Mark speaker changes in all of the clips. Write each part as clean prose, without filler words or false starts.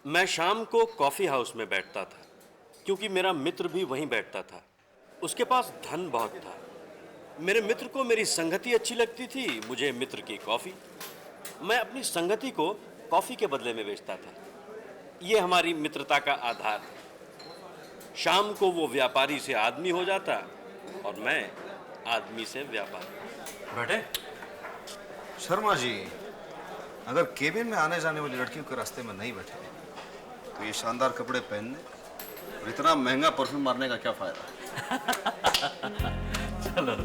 Speaker 1: मैं शाम को कॉफ़ी हाउस में बैठता था क्योंकि मेरा मित्र भी वहीं बैठता था। उसके पास धन बहुत था। मेरे मित्र को मेरी संगति अच्छी लगती थी, मुझे मित्र की कॉफ़ी। मैं अपनी संगति को कॉफ़ी के बदले में बेचता था। ये हमारी मित्रता का आधार है। शाम को वो व्यापारी से आदमी हो जाता और मैं आदमी से व्यापारी।
Speaker 2: बैठे।
Speaker 3: शर्मा जी, अगर केबिन में आने जाने वाली लड़कियों के रास्ते में नहीं बैठे तो ये शानदार कपड़े पहनने और इतना महंगा परफ्यूम मारने का क्या फायदा?
Speaker 2: चलो।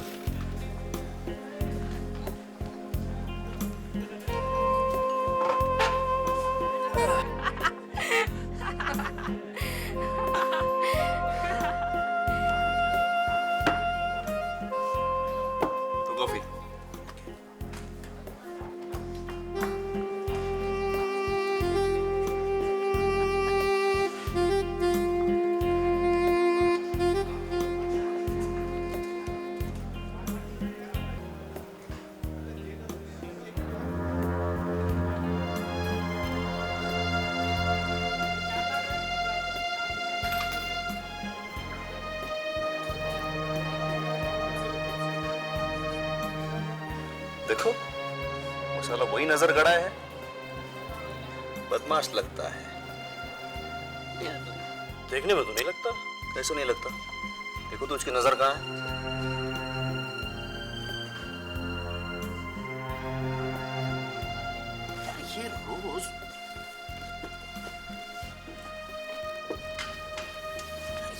Speaker 3: तो कॉफी। देखो, वो साला वही नजर गड़ा है। बदमाश लगता है।
Speaker 1: देखने में तो नहीं लगता।
Speaker 3: कैसे नहीं लगता? देखो तो उसकी नजर कहाँ है?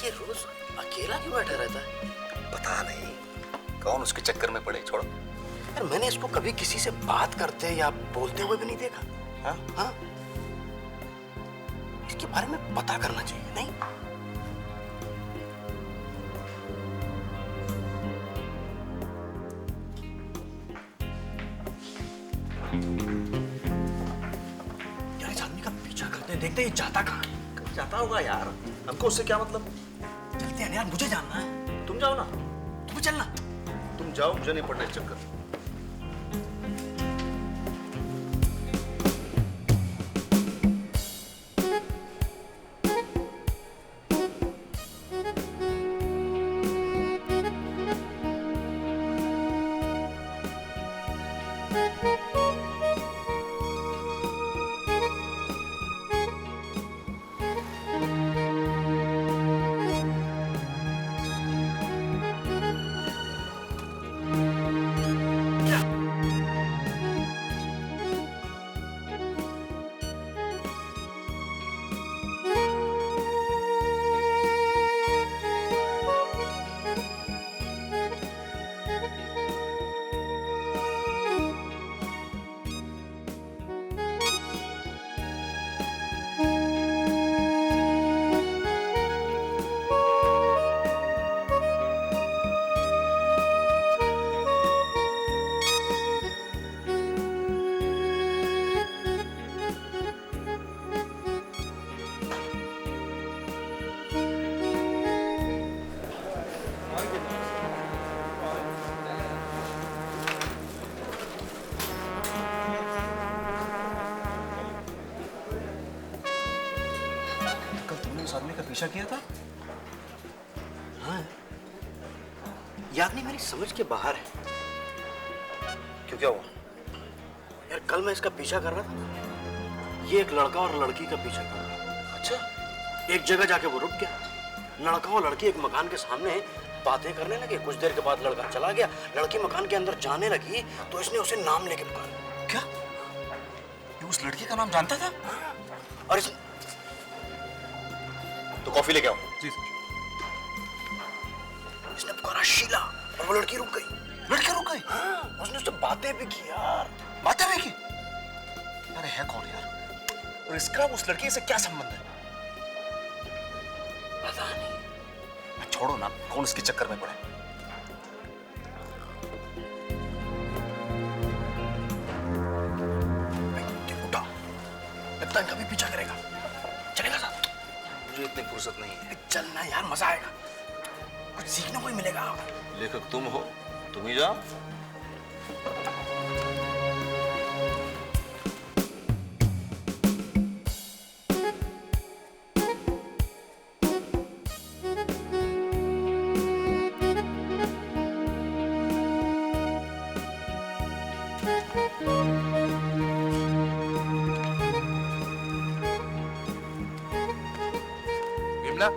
Speaker 1: ये रोज अकेला क्यों बैठा रहता है?
Speaker 3: पता नहीं कौन उसके चक्कर में पड़े। छोड़ो
Speaker 1: यार, मैंने इसको कभी किसी से बात करते या बोलते हुए भी नहीं देखा।
Speaker 3: हाँ?
Speaker 1: हाँ? इसके बारे में पता करना चाहिए, नहीं? यार, इस आदमी का पीछा करते हैं, देखते हैं ये जाता कहाँ है।
Speaker 3: जाता होगा यार, हमको उससे क्या मतलब?
Speaker 1: चलते हैं यार, मुझे जानना है।
Speaker 3: तुम जाओ ना।
Speaker 1: तुम्हें चलना।
Speaker 3: तुम जाओ, मुझे नहीं पड़ना इस चक्कर। उस आदमी का पीछा किया था?
Speaker 1: हाँ, ये आदमी मेरी समझ के बाहर है।
Speaker 3: क्यों, क्या हुआ?
Speaker 1: यार, कल मैं इसका पीछा कर रहा था ना, ये एक लड़का और लड़की का पीछा कर रहा था।
Speaker 3: अच्छा।
Speaker 1: एक जगह जाके वो रुक गया। लड़का और लड़की एक मकान के सामने बातें करने लगे। कुछ देर के बाद लड़का चला गया। लड़की मकान के अंदर जाने लगी तो इसने उसे नाम लेके पुकारा।
Speaker 3: क्या? ये उस लड़की का नाम जानता था?
Speaker 1: और इस
Speaker 3: तो कॉफी लेके आओ।
Speaker 2: जी सर।
Speaker 1: इसने पुकारा शीला और वो लड़की रुक गई।
Speaker 3: लड़की रुक गई?
Speaker 1: हाँ, उसने उससे बातें भी की यार।
Speaker 3: बातें भी की? अरे है कौन यार? और इसका उस लड़की से क्या संबंध है?
Speaker 1: पता नहीं।
Speaker 3: छोड़ो ना, कौन इसके चक्कर में पड़े।
Speaker 1: उठा, लगता है कभी पीछा करेगा। चलेगा साथ?
Speaker 3: मुझे इतनी फुर्सत नहीं है।
Speaker 1: चलना यार, मजा आएगा, कुछ सीखने को ही मिलेगा।
Speaker 3: लेखक तुम हो, तुम ही जाओ।
Speaker 2: विमला,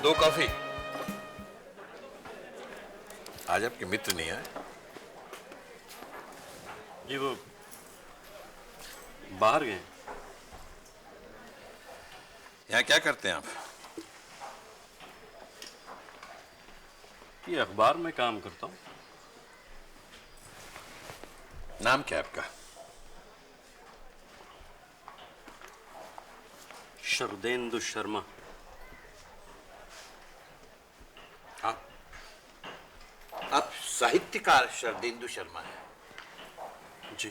Speaker 2: दो कॉफी। आज आपके मित्र नहीं आए?
Speaker 1: जी वो बाहर गए।
Speaker 2: यहाँ क्या करते हैं आप?
Speaker 1: ये अखबार में काम करता हूँ।
Speaker 2: नाम क्या है आपका?
Speaker 1: शरदेंदु शर्मा।
Speaker 2: आप साहित्यकार शरदेंदु शर्मा हैं?
Speaker 1: जी।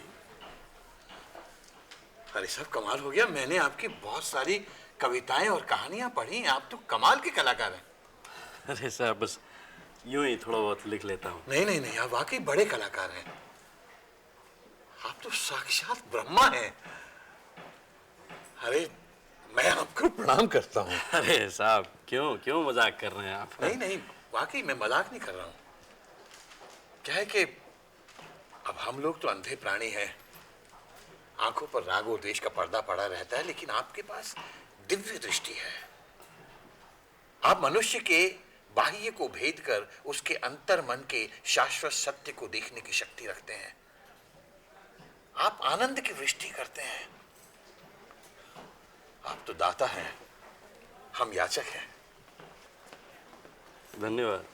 Speaker 2: अरे सब कमाल हो गया, मैंने आपकी बहुत सारी कविताएं और कहानियां पढ़ी। आप तो कमाल के कलाकार हैं।
Speaker 1: अरे साहब बस यूं ही थोड़ा बहुत लिख लेता हूँ।
Speaker 2: नहीं नहीं नहीं, आप वाकई बड़े कलाकार हैं। आप तो साक्षात ब्रह्मा हैं। अरे मैं आपको प्रणाम करता हूँ।
Speaker 1: अरे साहब क्यों क्यों मजाक कर रहे हैं आप?
Speaker 2: नहीं नहीं, वाकई मैं मजाक नहीं कर रहा हूँ। क्या है कि अब हम लोग तो अंधे प्राणी हैं, आंखों पर राग और द्वेष का पर्दा पड़ा रहता है, लेकिन आपके पास दिव्य दृष्टि है। आप मनुष्य के बाह्य को भेद कर उसके अंतर मन के शाश्वत सत्य को देखने की शक्ति रखते हैं। आप आनंद की वृष्टि करते हैं। आप तो दाता हैं, हम याचक हैं।
Speaker 1: धन्यवाद।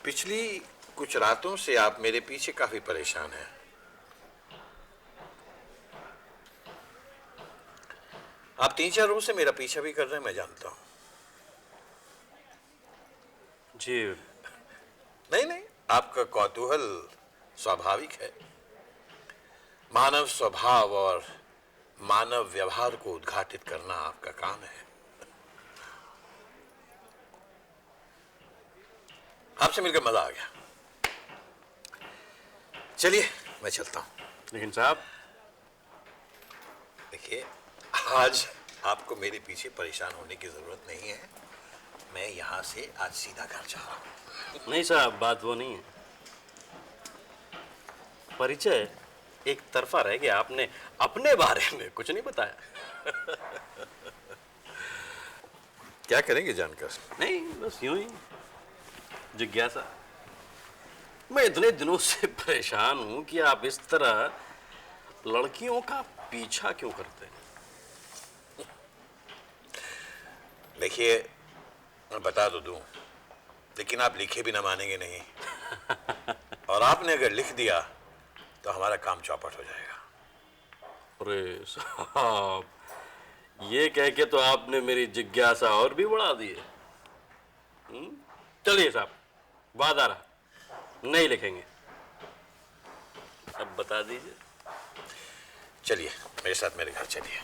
Speaker 2: पिछली कुछ रातों से आप मेरे पीछे काफी परेशान हैं। आप 3-4 रोज से मेरा पीछा भी कर रहे हैं, मैं जानता हूं।
Speaker 1: जी
Speaker 2: नहीं नहीं, आपका कौतूहल स्वाभाविक है। मानव स्वभाव और मानव व्यवहार को उद्घाटित करना आपका काम है। आपसे मिलकर मजा आ गया। चलिए मैं चलता हूं।
Speaker 1: लेकिन साहब
Speaker 2: देखिए, आज आपको मेरे पीछे परेशान होने की जरूरत नहीं है। मैं यहां से आज सीधा घर जा रहा हूं।
Speaker 1: नहीं साहब, बात वो नहीं है। परिचय एक तरफा रह गया, आपने अपने बारे में कुछ नहीं बताया।
Speaker 2: क्या करेंगे जानकर?
Speaker 1: नहीं बस यूं ही जिज्ञासा। मैं इतने दिनों से परेशान हूं कि आप इस तरह लड़कियों का पीछा क्यों करते हैं?
Speaker 2: देखिए, मैं बता तो दूं, लेकिन आप लिखे भी ना मानेंगे नहीं। और आपने अगर लिख दिया तो हमारा काम चौपट हो जाएगा।
Speaker 1: अरे साहब, ये कह के तो आपने मेरी जिज्ञासा और भी बढ़ा दी है। चलिए साहब, वादा रहा, नहीं लिखेंगे। अब बता दीजिए।
Speaker 2: चलिए मेरे साथ मेरे घर चलिए।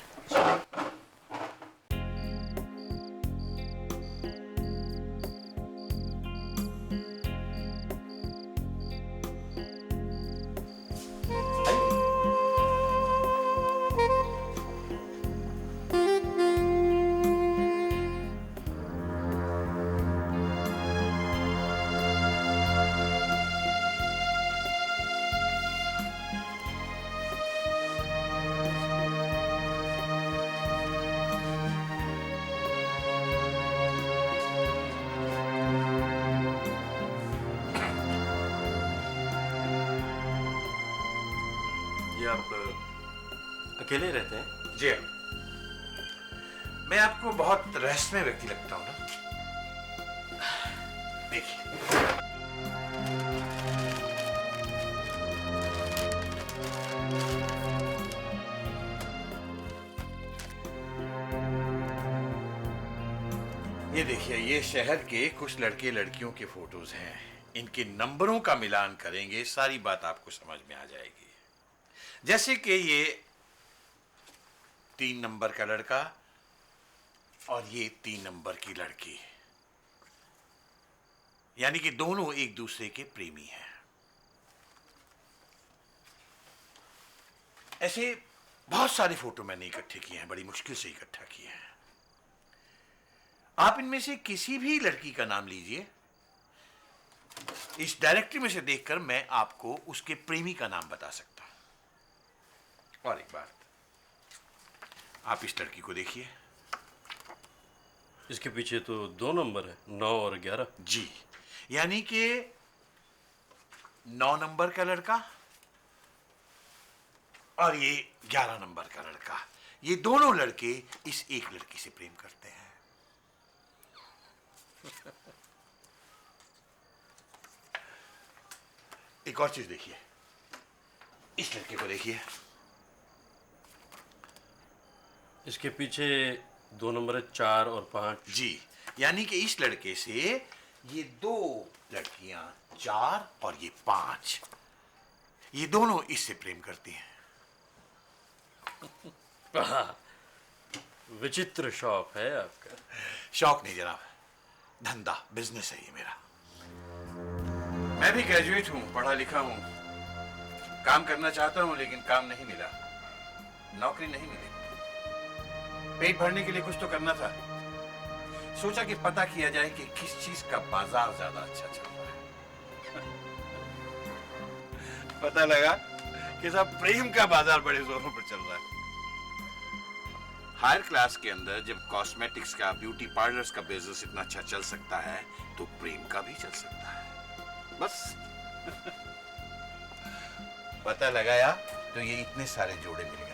Speaker 1: आप अकेले रहते हैं?
Speaker 2: जी हाँ। मैं आपको बहुत रहस्यमय व्यक्ति लगता हूं ना? देखिए, ये देखिए, ये शहर के कुछ लड़के लड़कियों के फोटोज हैं। इनके नंबरों का मिलान करेंगे, सारी बात आपको समझ में आ जाएगी। जैसे कि ये 3 नंबर का लड़का और ये 3 नंबर की लड़की, यानी कि दोनों एक दूसरे के प्रेमी हैं। ऐसे बहुत सारे फोटो मैंने इकट्ठे किए हैं, बड़ी मुश्किल से इकट्ठा किए हैं। आप इनमें से किसी भी लड़की का नाम लीजिए, इस डायरेक्टरी में से देखकर मैं आपको उसके प्रेमी का नाम बता सकता हूं। और एक बात, आप इस लड़की को देखिए।
Speaker 1: इसके पीछे तो 2 नंबर है, 9 और 11।
Speaker 2: जी, यानी कि 9 नंबर का लड़का और ये 11 नंबर का लड़का, ये दोनों लड़के इस एक लड़की से प्रेम करते हैं। एक और चीज देखिए, इस लड़के को देखिए।
Speaker 1: इसके पीछे 2 नंबर है, 4 और 5।
Speaker 2: जी, यानी कि इस लड़के से ये 2 लड़कियां 4 और ये 5, ये दोनों इससे प्रेम करती हैं।
Speaker 1: विचित्र शौक है आपका।
Speaker 2: शौक नहीं जनाब, धंधा, बिजनेस है ये मेरा। मैं भी ग्रेजुएट हूं, पढ़ा लिखा हूं, काम करना चाहता हूं, लेकिन काम नहीं मिला, नौकरी नहीं मिली। पेट भरने के लिए कुछ तो करना था। सोचा कि पता किया जाए कि किस चीज का बाजार ज्यादा अच्छा चल रहा है। पता लगा कि सब प्रेम का बाजार बड़े जोरों पर चल रहा है। हायर क्लास के अंदर जब कॉस्मेटिक्स का, ब्यूटी पार्लर्स का बिजनेस इतना अच्छा चल सकता है, तो प्रेम का भी चल सकता है। बस पता लगाया तो ये इतने सारे जोड़े मिल गए।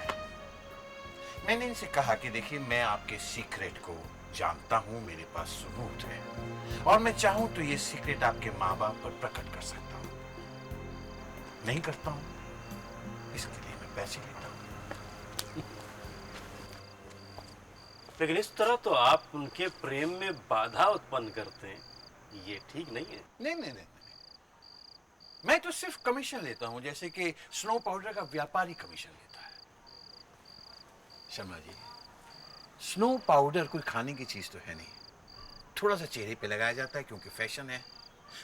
Speaker 2: मैंने इनसे कहा कि देखिए, मैं आपके सीक्रेट को जानता हूं, मेरे पास सबूत है, और मैं चाहूं तो ये सीक्रेट आपके माँ बाप पर प्रकट कर सकता हूं। नहीं करता हूं, इसके लिए मैं पैसे लेता हूं।
Speaker 1: लेकिन इस तरह तो आप उनके प्रेम में बाधा उत्पन्न करते हैं, ये ठीक नहीं है।
Speaker 2: नहीं, मैं तो सिर्फ कमीशन लेता हूं, जैसे कि स्नो पाउडर का व्यापारी कमीशन लेता है। शर्मा जी, स्नो पाउडर कोई खाने की चीज तो है नहीं, थोड़ा सा चेहरे पे लगाया जाता है क्योंकि फैशन है।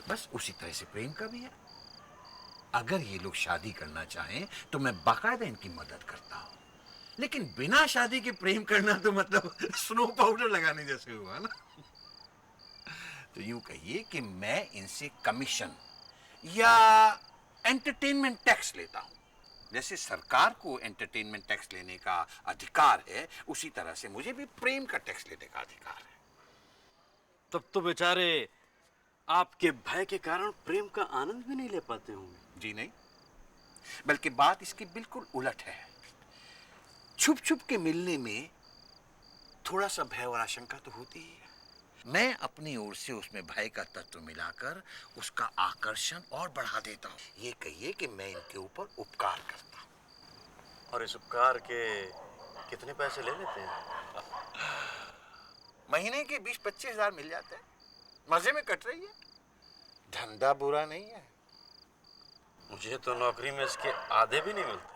Speaker 2: बस उसी तरह से प्रेम का भी है। अगर ये लोग शादी करना चाहें तो मैं बाकायदा इनकी मदद करता हूं, लेकिन बिना शादी के प्रेम करना तो मतलब स्नो पाउडर लगाने जैसे हुआ ना। तो यूं कहिए कि मैं इनसे कमीशन या एंटरटेनमेंट टैक्स लेता हूं। जैसे सरकार को एंटरटेनमेंट टैक्स लेने का अधिकार है, उसी तरह से मुझे भी प्रेम का टैक्स लेने का अधिकार है।
Speaker 1: तब तो बेचारे आपके भय के कारण प्रेम का आनंद भी नहीं ले पाते होंगे।
Speaker 2: जी नहीं, बल्कि बात इसकी बिल्कुल उलट है। छुप छुप के मिलने में थोड़ा सा भय और आशंका तो होती ही है। मैं अपनी ओर से उसमें भय का तत्व मिलाकर उसका आकर्षण और बढ़ा देता हूं। ये कहिए कि मैं इनके ऊपर उपकार करता हूं।
Speaker 1: और इस उपकार के कितने पैसे ले लेते हैं?
Speaker 2: महीने के 20-25 हजार मिल जाते हैं, मजे में कट रही है। धंधा बुरा नहीं है।
Speaker 1: मुझे तो नौकरी में इसके आधे भी नहीं मिलते।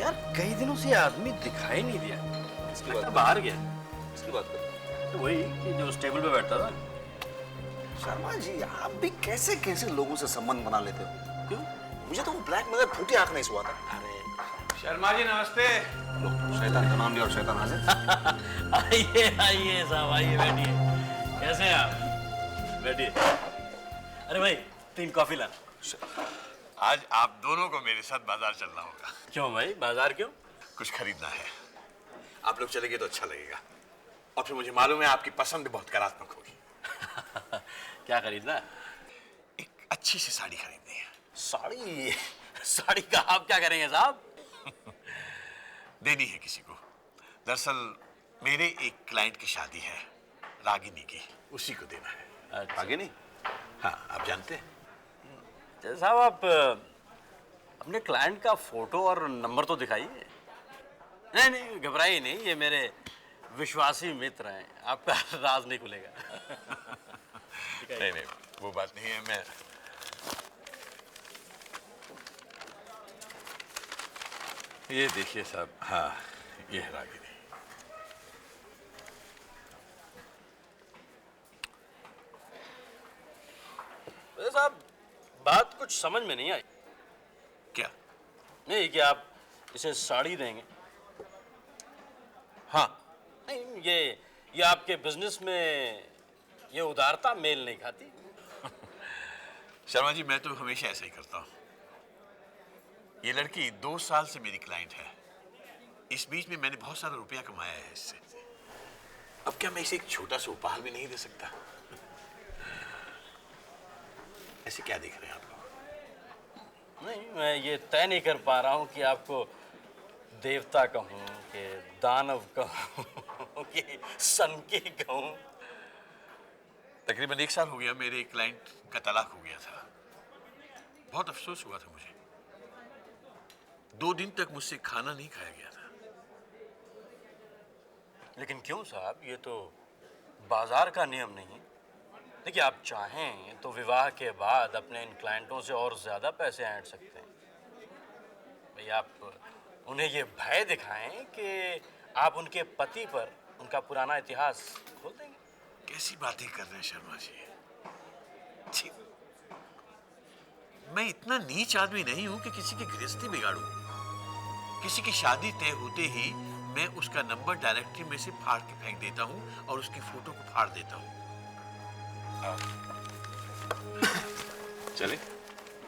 Speaker 1: यार, कई दिनों से आदमी दिखाई नहीं दिया।
Speaker 4: इसकी बात
Speaker 1: बाहर गया।
Speaker 4: इसकी बात कर।
Speaker 1: तो वही कि जो उस टेबल पे बैठा था।
Speaker 3: शर्मा जी, आप भी कैसे कैसे लोगों से संबंध बना लेते हो?
Speaker 1: क्यों?
Speaker 3: मुझे तो वो ब्लैक मगर फूटी आंख नहीं सुहा था।
Speaker 1: अरे
Speaker 2: शर्मा जी नमस्ते।
Speaker 3: लो, शैतान का नाम लिया और शैतान हाजिर।
Speaker 1: आइए आइए साहब, आइए बैठिए। कैसे हैं आप? बैठिए। अरे भाई, 3 कॉफी ला।
Speaker 2: आज आप दोनों को मेरे साथ बाजार चलना होगा।
Speaker 1: क्यों भाई, बाजार क्यों?
Speaker 2: कुछ खरीदना है। आप लोग चलेंगे तो अच्छा लगेगा। और फिर मुझे मालूम है आपकी पसंद भी बहुत कलात्मक होगी।
Speaker 1: क्या खरीदना है?
Speaker 2: एक अच्छी सी साड़ी खरीदनी है।
Speaker 1: साड़ी? साड़ी का आप क्या करेंगे साहब?
Speaker 2: देनी है किसी को। दरअसल मेरे एक क्लाइंट की शादी है, रागिनी की, उसी को देना है।
Speaker 3: आगे नहीं।
Speaker 2: हाँ, आप जानते हैं।
Speaker 1: अच्छा साहब, आप अपने क्लाइंट का फोटो और नंबर तो दिखाइए। नहीं नहीं, घबराइए नहीं, ये मेरे विश्वासी मित्र हैं, आपका राज नहीं खुलेगा।
Speaker 2: नहीं नहीं, वो बात नहीं है। मैं ये देखिए साहब, हाँ ये है रागिनी।
Speaker 1: अरे साहब, बात कुछ समझ में नहीं आई।
Speaker 2: क्या?
Speaker 1: नहीं कि आप इसे साड़ी देंगे।
Speaker 2: हाँ,
Speaker 1: नहीं, ये आपके बिजनेस में ये उदारता मेल नहीं खाती।
Speaker 2: शर्मा जी, मैं तो हमेशा ऐसा ही करता हूँ। ये लड़की 2 साल से मेरी क्लाइंट है। इस बीच में मैंने बहुत सारा रुपया कमाया है इससे। अब क्या मैं इसे एक छोटा सा उपहार भी नहीं दे सकता? ऐसे क्या देख रहे हैं आप लोग?
Speaker 1: नहीं, मैं ये तय नहीं कर पा रहा हूँ कि आपको देवता कहूँ कि दानव कहूँ कि सन की कहूँ।
Speaker 2: तकरीबन 1 साल हो गया मेरे एक क्लाइंट का तलाक हो गया था। बहुत अफसोस हुआ था मुझे। 2 दिन तक मुझसे खाना नहीं खाया गया था।
Speaker 1: लेकिन क्यों साहब, ये तो बाजार का नियम नहीं है। देखिए, आप चाहें तो विवाह के बाद अपने इन क्लाइंटों से और ज्यादा पैसे ऐंठ सकते हैं। भाई, आप उन्हें ये भय दिखाएं कि आप उनके पति पर उनका पुराना इतिहास खोल देंगे।
Speaker 2: कैसी बातें कर रहे हैं शर्मा जी? छी, मैं इतना नीच आदमी नहीं हूं कि किसी की गृहस्थी बिगाड़ूं। किसी की शादी तय होते ही मैं उसका नंबर डायरेक्टरी में से फाड़ के फेंक देता हूं और उसकी फोटो को फाड़ देता हूं। चले?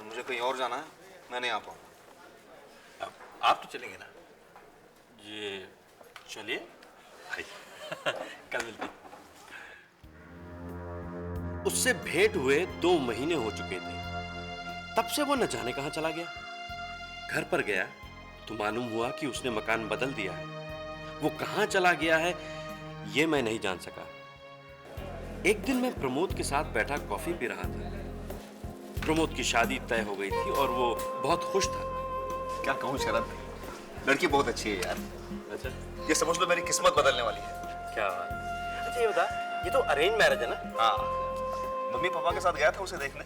Speaker 3: मुझे कहीं और जाना है, मैं नहीं आ पाऊंगा।
Speaker 2: आप तो चलेंगे ना?
Speaker 1: ये चलिए,
Speaker 2: भाई
Speaker 1: कल मिलते हैं। उससे भेंट हुए 2 महीने हो चुके थे। तब से वो न जाने कहां चला गया। घर पर गया तो मालूम हुआ कि उसने मकान बदल दिया है। वो कहां चला गया है ये मैं नहीं जान सका। एक दिन मैं प्रमोद के साथ बैठा कॉफी पी रहा था। प्रमोद की शादी तय हो गई थी और वो बहुत खुश था।
Speaker 3: क्या कहूँ शरद, लड़की बहुत अच्छी है यार।
Speaker 1: अच्छा,
Speaker 3: ये समझ लो मेरी किस्मत बदलने वाली है।
Speaker 1: क्या बात। अच्छा ये बता, ये तो अरेंज मैरिज है ना?
Speaker 3: हाँ, मम्मी पापा के साथ गया था उसे देखने।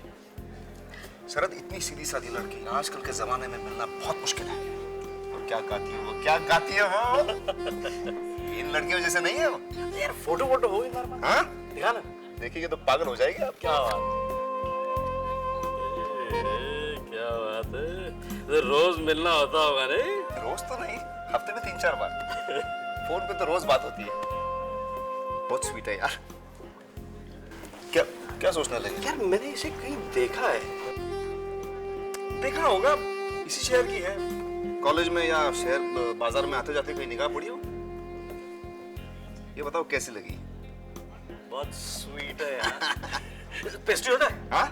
Speaker 3: शरद, इतनी सीधी सादी लड़की आजकल के जमाने में मिलना बहुत मुश्किल है। और क्या गाती है वो, क्या गाती है वो। इन लड़कियों जैसे नहीं है वो।
Speaker 1: यार फोटो वोटो हो इधर में?
Speaker 3: हाँ,
Speaker 1: दिखा ना।
Speaker 3: देखिए तो पागल हो जाएगी आप।
Speaker 1: क्या बात, क्या बात है। तो रोज मिलना होता होगा नहीं?
Speaker 3: रोज तो नहीं, हफ्ते में 3-4 बार। फोन पे तो रोज बात होती है। बहुत स्वीट है यार। क्या क्या सोचने लगे?
Speaker 1: यार मैंने इसे कहीं देखा है।
Speaker 3: देखा होगा, इसी शहर की है। कॉलेज में या शहर बाजार में आते जाते कहीं निगाह पड़ी हो? ये बताओ कैसी लगी?
Speaker 1: बहुत स्वीट है यार। पेस्ट्री होता है?
Speaker 3: हाँ?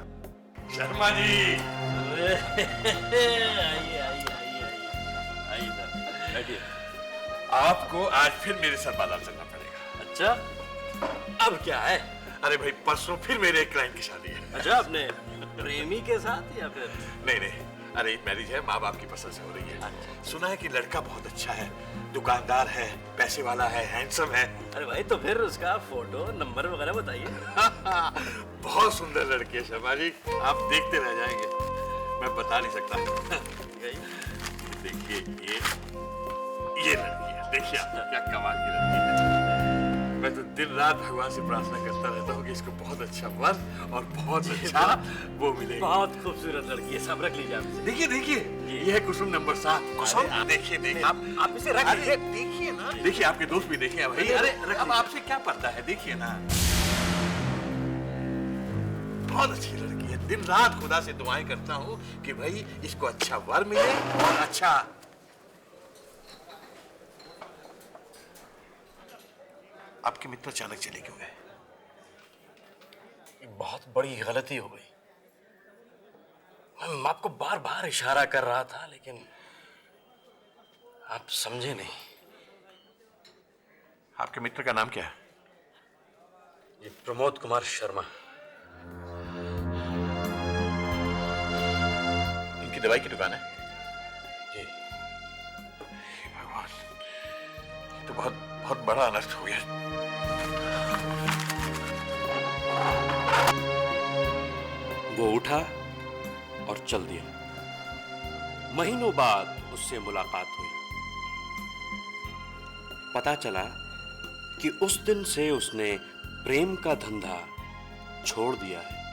Speaker 2: शर्मा जी,
Speaker 1: आइए आइए आइए आइए सर, बैठिए।
Speaker 2: आपको आज फिर मेरे साथ बाजार चलना पड़ेगा।
Speaker 1: अच्छा, अब क्या है?
Speaker 2: अरे भाई, परसों फिर मेरे एक क्लाइंट की शादी है।
Speaker 1: अच्छा, अपने प्रेमी के साथ या फिर?
Speaker 2: नहीं नहीं, अरे मैरिज है, माँ बाप की पसंद से हो रही है।
Speaker 1: अच्छा।
Speaker 2: सुना है कि लड़का बहुत अच्छा है, दुकानदार है, पैसे वाला है, हैंडसम है।
Speaker 1: अरे भाई, तो फिर उसका फोटो नंबर वगैरह बताइए।
Speaker 2: बहुत सुंदर लड़की है शर्मा जी, आप देखते रह जाएंगे, मैं बता नहीं सकता। देखिए ये लड़की है, देखिए आप, क्या कमाल की लड़की है। मैं तो दिन रात भगवान से प्रार्थना करता रहता हूँ कि इसको बहुत अच्छा वर और बहुत अच्छा वो मिले।
Speaker 1: बहुत खूबसूरत लड़की है, सब रख लीजिए आप इसे।
Speaker 2: देखिए देखिए, ये है कुसुम नंबर 7। कुसुम, देखिए देखिए
Speaker 1: आप इसे रख लीजिए।
Speaker 2: देखिए ना, देखिए आपके दोस्त भी देखे भाई। अरे अब आपसे क्या पड़ता है, देखिए ना, बहुत अच्छी लड़की है। दिन रात खुदा से दुआएं करता हूँ कि भाई इसको अच्छा वर मिले और अच्छा। आपके मित्र अचानक चले क्यों गए?
Speaker 1: बहुत बड़ी गलती हो गई। मैं आपको बार बार इशारा कर रहा था, लेकिन आप समझे नहीं।
Speaker 2: आपके मित्र का नाम क्या है?
Speaker 1: ये प्रमोद कुमार शर्मा।
Speaker 2: इनकी दवाई की दुकान है?
Speaker 1: जी।
Speaker 2: हे भगवान, ये तो बहुत बहुत बड़ा अनर्थ हो गया।
Speaker 1: वो उठा और चल दिया। महीनों बाद उससे मुलाकात हुई। पता चला कि उस दिन से उसने प्रेम का धंधा छोड़ दिया है।